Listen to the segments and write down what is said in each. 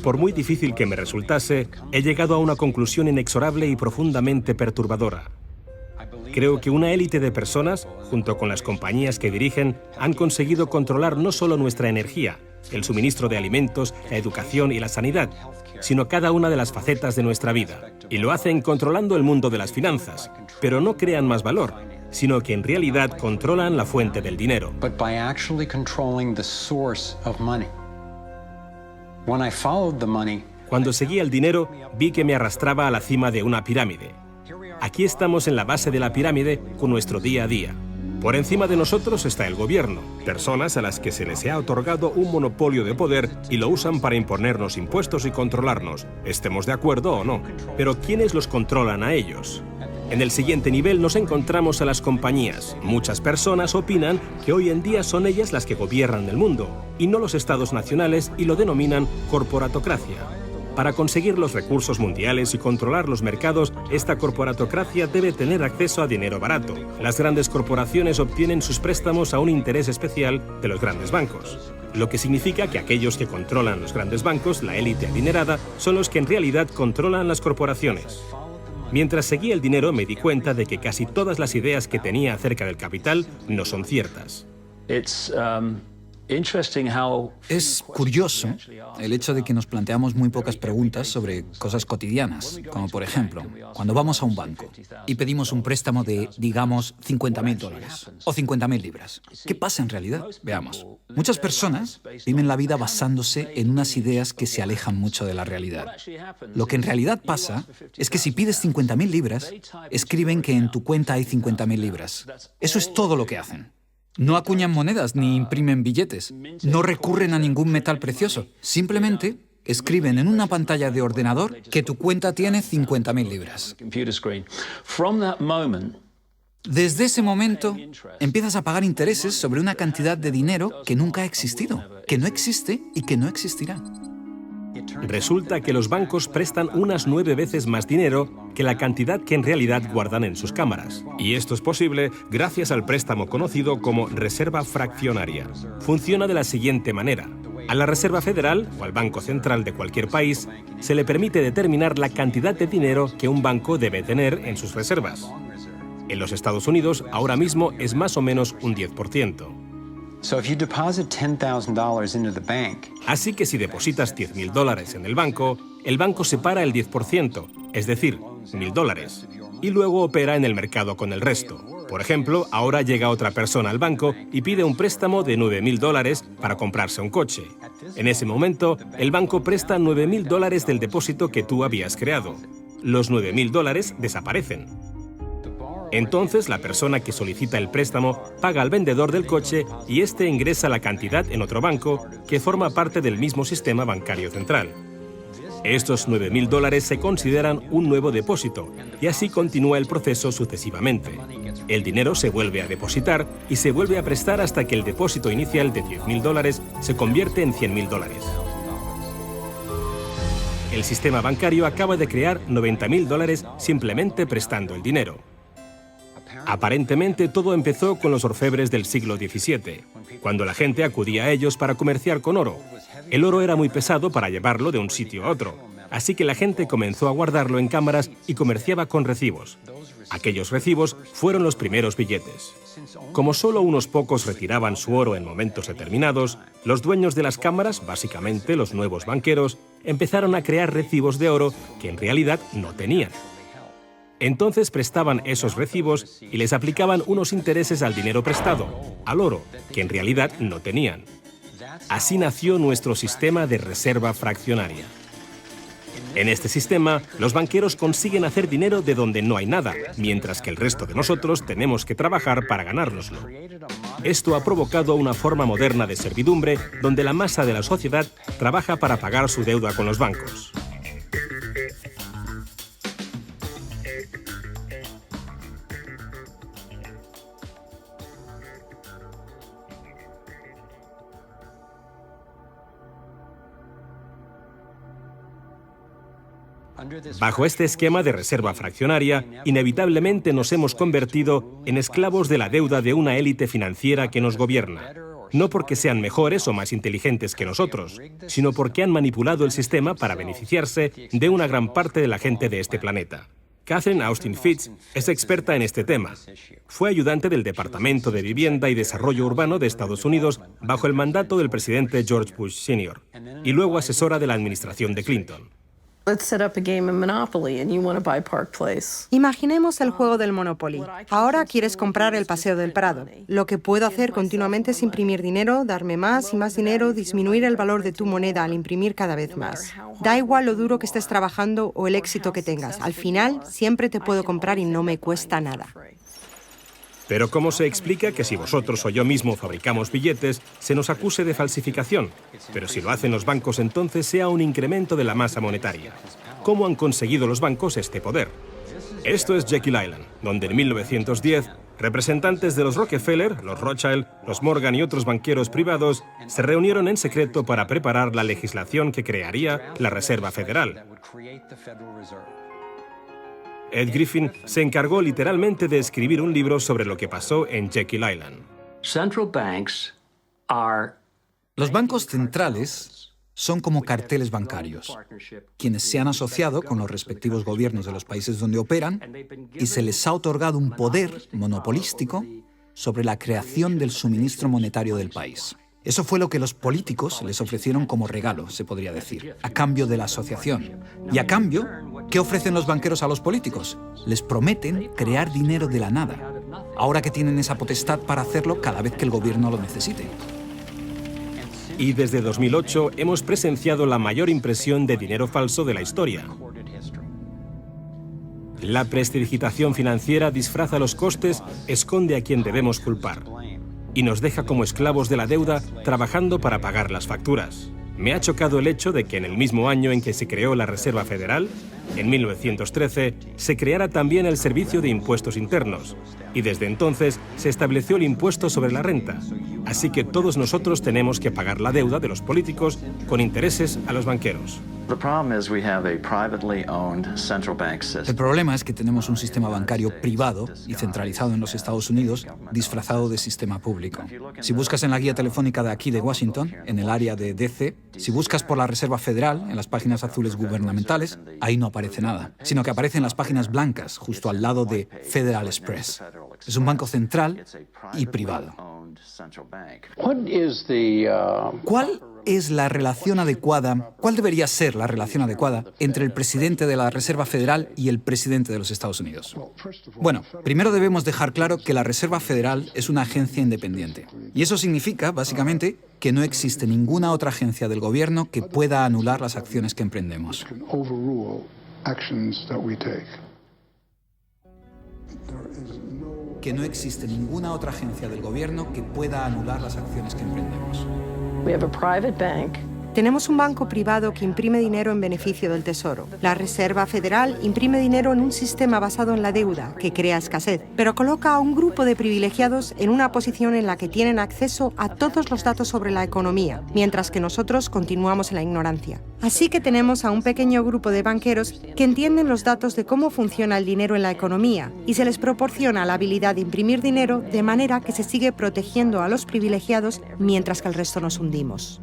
Por muy difícil que me resultase, he llegado a una conclusión inexorable y profundamente perturbadora. Creo que una élite de personas, junto con las compañías que dirigen, han conseguido controlar no solo nuestra energía, el suministro de alimentos, la educación y la sanidad, sino cada una de las facetas de nuestra vida. Y lo hacen controlando el mundo de las finanzas, pero no crean más valor, sino que en realidad controlan la fuente del dinero. Cuando seguí el dinero, vi que me arrastraba a la cima de una pirámide. Aquí estamos en la base de la pirámide con nuestro día a día. Por encima de nosotros está el gobierno, personas a las que se les ha otorgado un monopolio de poder y lo usan para imponernos impuestos y controlarnos, estemos de acuerdo o no. Pero ¿quiénes los controlan a ellos? En el siguiente nivel nos encontramos a las compañías. Muchas personas opinan que hoy en día son ellas las que gobiernan el mundo, y no los estados nacionales, y lo denominan corporatocracia. Para conseguir los recursos mundiales y controlar los mercados, esta corporatocracia debe tener acceso a dinero barato. Las grandes corporaciones obtienen sus préstamos a un interés especial de los grandes bancos, lo que significa que aquellos que controlan los grandes bancos, la élite adinerada, son los que en realidad controlan las corporaciones. Mientras seguía el dinero, me di cuenta de que casi todas las ideas que tenía acerca del capital no son ciertas. Es curioso el hecho de que nos planteamos muy pocas preguntas sobre cosas cotidianas, como por ejemplo, cuando vamos a un banco y pedimos un préstamo de, digamos, $50.000 o 50.000 libras. ¿Qué pasa en realidad? Veamos. Muchas personas viven la vida basándose en unas ideas que se alejan mucho de la realidad. Lo que en realidad pasa es que si pides 50.000 libras, escriben que en tu cuenta hay 50.000 libras. Eso es todo lo que hacen. No acuñan monedas ni imprimen billetes. No recurren a ningún metal precioso. Simplemente escriben en una pantalla de ordenador que tu cuenta tiene 50.000 libras. Desde ese momento, empiezas a pagar intereses sobre una cantidad de dinero que nunca ha existido, que no existe y que no existirá. Resulta que los bancos prestan unas 9 veces más dinero que la cantidad que en realidad guardan en sus cámaras. Y esto es posible gracias al préstamo conocido como reserva fraccionaria. Funciona de la siguiente manera. A la Reserva Federal, o al Banco Central de cualquier país, se le permite determinar la cantidad de dinero que un banco debe tener en sus reservas. En los Estados Unidos, ahora mismo es más o menos un 10%. Así que si depositas $10.000 en el banco separa el 10%, es decir, $1.000, y luego opera en el mercado con el resto. Por ejemplo, ahora llega otra persona al banco y pide un préstamo de $9.000 para comprarse un coche. En ese momento, el banco presta $9.000 del depósito que tú habías creado. Los $9.000 desaparecen. Entonces, la persona que solicita el préstamo paga al vendedor del coche y éste ingresa la cantidad en otro banco que forma parte del mismo sistema bancario central. Estos $9.000 se consideran un nuevo depósito y así continúa el proceso sucesivamente. El dinero se vuelve a depositar y se vuelve a prestar hasta que el depósito inicial de $10.000 se convierte en $100.000. El sistema bancario acaba de crear $90.000 simplemente prestando el dinero. Aparentemente todo empezó con los orfebres del siglo XVII, cuando la gente acudía a ellos para comerciar con oro. El oro era muy pesado para llevarlo de un sitio a otro, así que la gente comenzó a guardarlo en cámaras y comerciaba con recibos. Aquellos recibos fueron los primeros billetes. Como solo unos pocos retiraban su oro en momentos determinados, los dueños de las cámaras, básicamente los nuevos banqueros, empezaron a crear recibos de oro que en realidad no tenían. Entonces prestaban esos recibos y les aplicaban unos intereses al dinero prestado, al oro, que en realidad no tenían. Así nació nuestro sistema de reserva fraccionaria. En este sistema, los banqueros consiguen hacer dinero de donde no hay nada, mientras que el resto de nosotros tenemos que trabajar para ganárnoslo. Esto ha provocado una forma moderna de servidumbre donde la masa de la sociedad trabaja para pagar su deuda con los bancos. Bajo este esquema de reserva fraccionaria, inevitablemente nos hemos convertido en esclavos de la deuda de una élite financiera que nos gobierna. no porque sean mejores o más inteligentes que nosotros, sino porque han manipulado el sistema para beneficiarse de una gran parte de la gente de este planeta. Catherine Austin Fitts es experta en este tema. Fue ayudante del Departamento de Vivienda y Desarrollo Urbano de Estados Unidos bajo el mandato del presidente George Bush Sr. y luego asesora de la administración de Clinton. Imaginemos el juego del Monopoly. Ahora quieres comprar el Paseo del Prado. Lo que puedo hacer continuamente es imprimir dinero, darme más y más dinero, disminuir el valor de tu moneda al imprimir cada vez más. Da igual lo duro que estés trabajando o el éxito que tengas. Al final, siempre te puedo comprar y no me cuesta nada. Pero ¿cómo se explica que si vosotros o yo mismo fabricamos billetes, se nos acuse de falsificación? Pero si lo hacen los bancos, entonces sea un incremento de la masa monetaria. ¿Cómo han conseguido los bancos este poder? Esto es Jekyll Island, donde en 1910, representantes de los Rockefeller, los Rothschild, los Morgan y otros banqueros privados se reunieron en secreto para preparar la legislación que crearía la Reserva Federal. Ed Griffin se encargó literalmente de escribir un libro sobre lo que pasó en Jekyll Island. Los bancos centrales son como carteles bancarios, quienes se han asociado con los respectivos gobiernos de los países donde operan y se les ha otorgado un poder monopolístico sobre la creación del suministro monetario del país. Eso fue lo que los políticos les ofrecieron como regalo, se podría decir, a cambio de la asociación. Y a cambio, ¿qué ofrecen los banqueros a los políticos? Les prometen crear dinero de la nada, ahora que tienen esa potestad para hacerlo cada vez que el gobierno lo necesite. Y desde 2008 hemos presenciado la mayor impresión de dinero falso de la historia. La prestidigitación financiera disfraza los costes, esconde a quien debemos culpar y nos deja como esclavos de la deuda trabajando para pagar las facturas. Me ha chocado el hecho de que en el mismo año en que se creó la Reserva Federal, en 1913, se creara también el Servicio de Impuestos Internos, y desde entonces se estableció el impuesto sobre la renta. Así que todos nosotros tenemos que pagar la deuda de los políticos con intereses a los banqueros. El problema es que tenemos un sistema bancario privado y centralizado en los Estados Unidos, disfrazado de sistema público. Si buscas en la guía telefónica de aquí de Washington, en el área de DC, si buscas por la Reserva Federal, en las páginas azules gubernamentales, ahí no aparece nada, sino que aparecen las páginas blancas, justo al lado de Federal Express. Es un banco central y privado. ¿Cuál es la relación adecuada, cuál debería ser la relación adecuada entre el presidente de la Reserva Federal y el presidente de los Estados Unidos? Bueno, primero debemos dejar claro que la Reserva Federal es una agencia independiente. Y eso significa, básicamente, que no existe ninguna otra agencia del gobierno que pueda anular las acciones que emprendemos. Que no existe ninguna otra agencia del gobierno que pueda anular las acciones que emprendemos. Tenemos un banco privado que imprime dinero en beneficio del Tesoro. La Reserva Federal imprime dinero en un sistema basado en la deuda, que crea escasez, pero coloca a un grupo de privilegiados en una posición en la que tienen acceso a todos los datos sobre la economía, mientras que nosotros continuamos en la ignorancia. Así que tenemos a un pequeño grupo de banqueros que entienden los datos de cómo funciona el dinero en la economía y se les proporciona la habilidad de imprimir dinero de manera que se sigue protegiendo a los privilegiados mientras que el resto nos hundimos.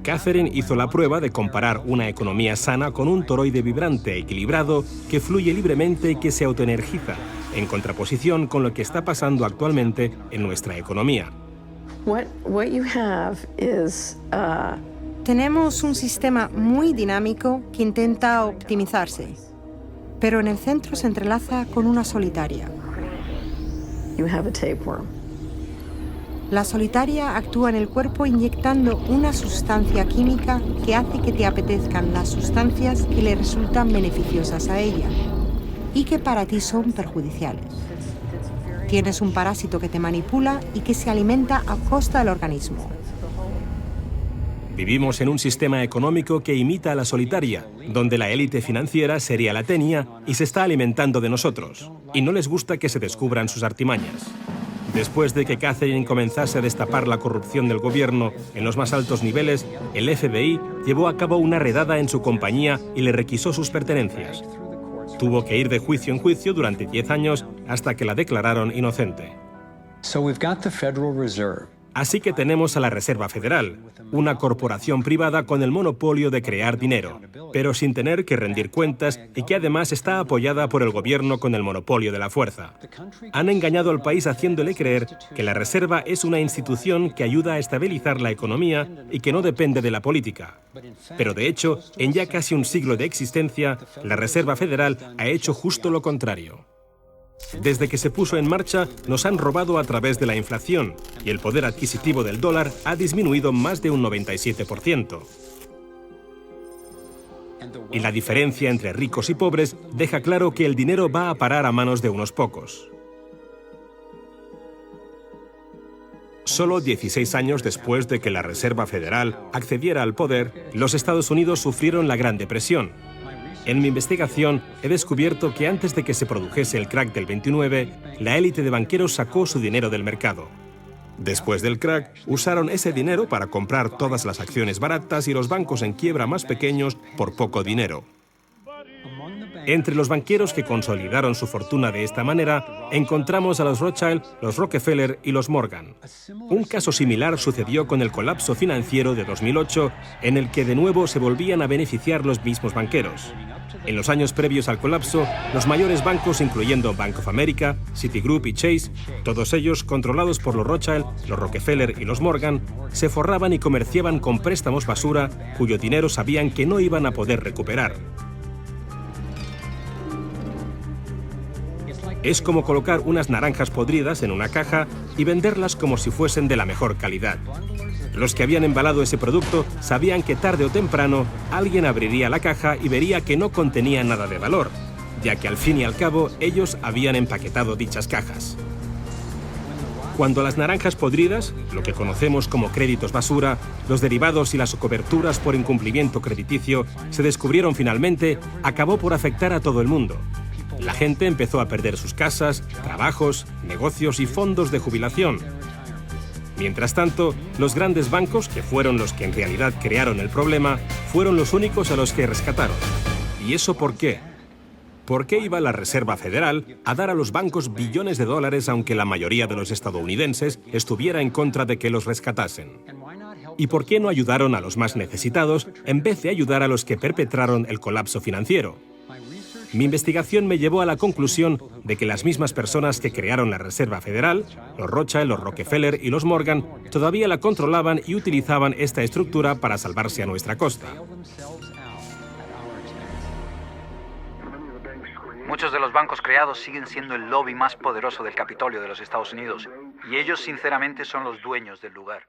Catherine hizo la prueba de comparar una economía sana con un toroide vibrante e equilibrado que fluye libremente y que se autoenergiza, en contraposición con lo que está pasando actualmente en nuestra economía. Tenemos un sistema muy dinámico que intenta optimizarse, pero en el centro se entrelaza con una solitaria. La solitaria actúa en el cuerpo inyectando una sustancia química que hace que te apetezcan las sustancias que le resultan beneficiosas a ella y que para ti son perjudiciales. Tienes un parásito que te manipula y que se alimenta a costa del organismo. Vivimos en un sistema económico que imita a la solitaria, donde la élite financiera sería la tenia y se está alimentando de nosotros, y no les gusta que se descubran sus artimañas. Después de que Catherine comenzase a destapar la corrupción del gobierno en los más altos niveles, el FBI llevó a cabo una redada en su compañía y le requisó sus pertenencias. Tuvo que ir de juicio en juicio durante 10 años hasta que la declararon inocente. Así que tenemos a la Reserva Federal, una corporación privada con el monopolio de crear dinero, pero sin tener que rendir cuentas y que además está apoyada por el gobierno con el monopolio de la fuerza. Han engañado al país haciéndole creer que la Reserva es una institución que ayuda a estabilizar la economía y que no depende de la política. Pero de hecho, en ya casi un siglo de existencia, la Reserva Federal ha hecho justo lo contrario. Desde que se puso en marcha, nos han robado a través de la inflación y el poder adquisitivo del dólar ha disminuido más de un 97%. Y la diferencia entre ricos y pobres deja claro que el dinero va a parar a manos de unos pocos. Solo 16 años después de que la Reserva Federal accediera al poder, los Estados Unidos sufrieron la Gran Depresión. En mi investigación he descubierto que antes de que se produjese el crack del 29, la élite de banqueros sacó su dinero del mercado. Después del crack, usaron ese dinero para comprar todas las acciones baratas y los bancos en quiebra más pequeños por poco dinero. Entre los banqueros que consolidaron su fortuna de esta manera, encontramos a los Rothschild, los Rockefeller y los Morgan. Un caso similar sucedió con el colapso financiero de 2008, en el que de nuevo se volvían a beneficiar los mismos banqueros. En los años previos al colapso, los mayores bancos, incluyendo Bank of America, Citigroup y Chase, todos ellos controlados por los Rothschild, los Rockefeller y los Morgan, se forraban y comerciaban con préstamos basura cuyo dinero sabían que no iban a poder recuperar. Es como colocar unas naranjas podridas en una caja y venderlas como si fuesen de la mejor calidad. Los que habían embalado ese producto sabían que tarde o temprano alguien abriría la caja y vería que no contenía nada de valor, ya que al fin y al cabo ellos habían empaquetado dichas cajas. Cuando las naranjas podridas, lo que conocemos como créditos basura, los derivados y las coberturas por incumplimiento crediticio se descubrieron finalmente, acabó por afectar a todo el mundo. La gente empezó a perder sus casas, trabajos, negocios y fondos de jubilación. Mientras tanto, los grandes bancos, que fueron los que en realidad crearon el problema, fueron los únicos a los que rescataron. ¿Y eso por qué? ¿Por qué iba la Reserva Federal a dar a los bancos billones de dólares aunque la mayoría de los estadounidenses estuviera en contra de que los rescatasen? ¿Y por qué no ayudaron a los más necesitados en vez de ayudar a los que perpetraron el colapso financiero? Mi investigación me llevó a la conclusión de que las mismas personas que crearon la Reserva Federal, los Rothschild, los Rockefeller y los Morgan, todavía la controlaban y utilizaban esta estructura para salvarse a nuestra costa. Muchos de los bancos creados siguen siendo el lobby más poderoso del Capitolio de los Estados Unidos, y ellos sinceramente son los dueños del lugar.